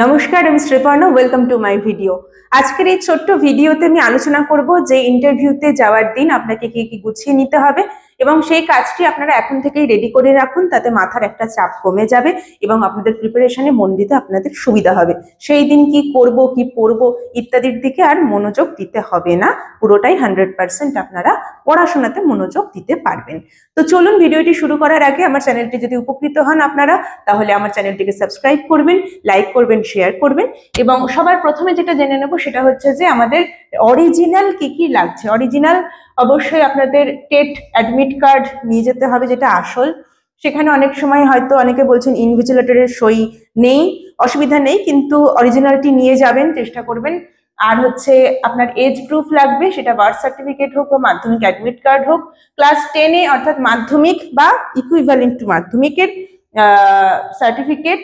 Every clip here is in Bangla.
নমস্কার, আমি Sriparna. Welcome to my video. আজকের এই ছোট্ট ভিডিওতে আমি আলোচনা করব যে ইন্টারভিউতে যাওয়ার দিন আপনাকে কি কি গুছিয়ে নিতে হবে এবং সেই কাজটি আপনারা এখন থেকেই রেডি করে রাখুন, তাতে মাথার একটা চাপ কমে যাবে এবং আপনাদের প্রিপারেশনে মন দিতে আপনাদের সুবিধা হবে। সেই দিন কি করব, কি পড়ব ইত্যাদির দিকে আর মনোযোগ দিতে হবে না, পুরোটাই 100% আপনারা পড়াশোনাতে মনোযোগ দিতে পারবেন। তো চলুন, ভিডিওটি শুরু করার আগে আমার চ্যানেলটি যদি উপকৃত হন আপনারা, তাহলে আমার চ্যানেলটিকে সাবস্ক্রাইব করবেন, লাইক করবেন, শেয়ার করবেন। এবং সবার প্রথমে যেটা জেনে নেব সেটা হচ্ছে যে আমাদের অরিজিনাল কি কি লাগছে। অরিজিনাল অবশ্যই আপনাদের টেট অ্যাডমিট কার্ড নিয়ে যেতে হবে, যেটা আসল। সেখানে অনেক সময় হয়তো অনেকে বলছেন ইনভিজিলেটরের সই নেই, অসুবিধা নেই, কিন্তু অরিজিনালটি নিয়ে যাবেন, চেষ্টা করবেন। আর হচ্ছে আপনার এজ প্রুফ লাগবে, সেটা বার্থ সার্টিফিকেট হোক বা মাধ্যমিক অ্যাডমিট কার্ড হোক। ক্লাস 10-এ অর্থাৎ মাধ্যমিক বা ইকুইভ্যালেন্ট টু মাধ্যমিকের সার্টিফিকেট,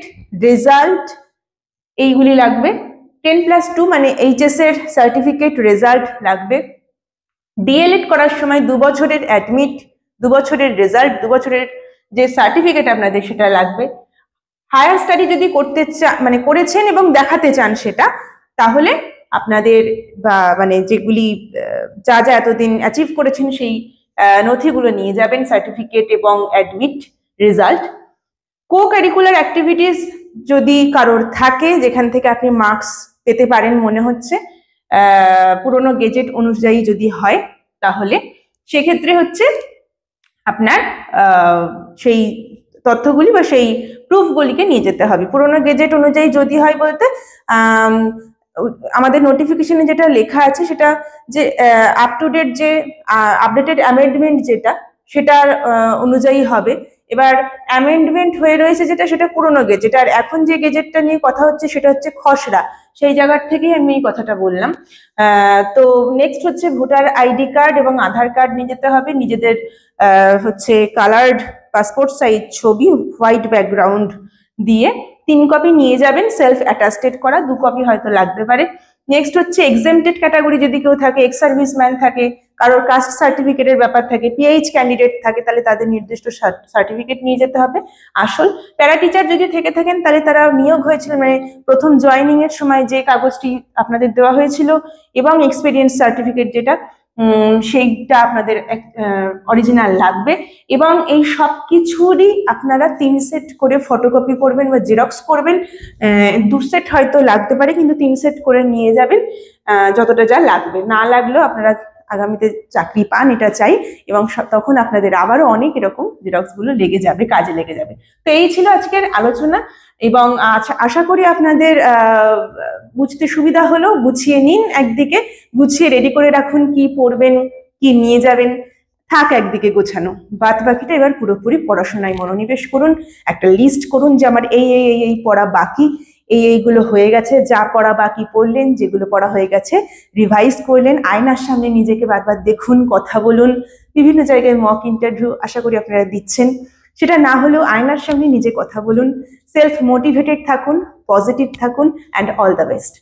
রেজাল্ট, এইগুলি লাগবে। 10+2 মানে এইচএস এর সার্টিফিকেট, রেজাল্ট লাগবে। ডিএলএড করার সময় 2 বছরের অ্যাডমিট, 2 বছরের রেজাল্ট, 2 বছরের যে সার্টিফিকেট আপনাদের সেটা লাগবে। হায়ার স্টাডি যদি করতে চান, মানে করেছেন এবং দেখাতে চান সেটা, তাহলে আপনাদের মানে যেগুলি যা যা এতদিন অ্যাচিভ করেছেন সেই নথিগুলো নিয়ে যাবেন, সার্টিফিকেট এবং admit, result. Co curricular activities যদি কারোর থাকে যেখান থেকে আপনি মার্কস পেতে পারেন মনে হচ্ছে, পুরনো গেজেট অনুযায়ী যদি হয়, তাহলে সেক্ষেত্রে হচ্ছে আপনার সেই তথ্যগুলি বা সেই প্রুফগুলিকে নিয়ে যেতে হবে। পুরনো গেজেট অনুযায়ী যদি হয় বলতে আমাদের নোটিফিকেশনে যেটা লেখা আছে সেটা যে আপ টু ডেট যে আপডেটেড অ্যামেন্ডমেন্ট যেটা, সেটার অনুযায়ী হবে। এবার অ্যামেন্ডমেন্ট হয়ে রয়েছে যেটা, সেটা পুরনো গেজেট। আর এখন যে গেজেটটা নিয়ে কথা হচ্ছে সেটা হচ্ছে খসড়া, সেই জায়গার থেকেই আমি এই কথাটা বললাম। তো নেক্সট হচ্ছে ভোটার আইডি কার্ড এবং আধার কার্ড নিয়ে যেতে হবে। নিজেদের হচ্ছে কালার্ড পাসপোর্ট সাইজ ছবি, হোয়াইট ব্যাকগ্রাউন্ড দিয়ে 3 কপি নিয়ে যাবেন, সেলফ অ্যাটাস্টেড করা 2 কপি হয়তো লাগতে পারে। নেক্সট হচ্ছে এক্সেমটেড ক্যাটাগরি যদি কেউ থাকে, এক্স সার্ভিসম্যান থাকে, কারোর কাস্ট সার্টিফিকেটের ব্যাপার থাকে, পিএইচ ক্যান্ডিডেট থাকে, তাহলে তাদের নির্দিষ্ট সার্টিফিকেট নিয়ে যেতে হবে আসল। প্যারা টিচার যদি থেকে থাকেন, তাহলে তারা নিয়োগ হয়েছিল, মানে প্রথম জয়েনিং এর সময় যে কাগজটি আপনাদের দেওয়া হয়েছিল এবং এক্সপিরিয়েন্স সার্টিফিকেট যেটা, সেইটা আপনাদের অরিজিনাল লাগবে। এবং এই সব কিছুরই আপনারা 3 সেট করে ফটোকপি করবেন বা জেরক্স করবেন। 2 সেট হয়তো লাগতে পারে, কিন্তু 3 সেট করে নিয়ে যাবেন, যতটা যা লাগবে। না লাগলেও আপনারা আগামীতে চাকরি পান, এটা চাই। এবং তখন আপনাদের আবারও অনেক এরকম জেরক্সগুলো লেগে যাবে, কাজে লেগে যাবে। তো এই ছিল আজকের আলোচনা, এবং আশা করি আপনাদের বুঝতে সুবিধা হলো। গুছিয়ে নিন, একদিকে গুছিয়ে রেডি করে রাখুন কি পড়বেন, কি নিয়ে যাবেন, থাক একদিকে গোছানো। বাদ বাকিটা এবার পুরোপুরি পড়াশোনায় মনোনিবেশ করুন। একটা লিস্ট করুন যে আমার এই এই এই পড়া বাকি, এইগুলো হয়ে গেছে। যা পড়া বাকি পড়লেন, যেগুলো পড়া হয়ে গেছে রিভাইজ করলেন। আয়নার সামনে নিজেকে বারবার দেখুন, কথা বলুন। বিভিন্ন জায়গায় মক ইন্টারভিউ আশা করি আপনারা দিচ্ছেন, সেটা না হলেও আয়নার সামনে নিজে কথা বলুন। সেলফ মোটিভেটেড থাকুন, পজিটিভ থাকুন, অ্যান্ড অল দ্য বেস্ট।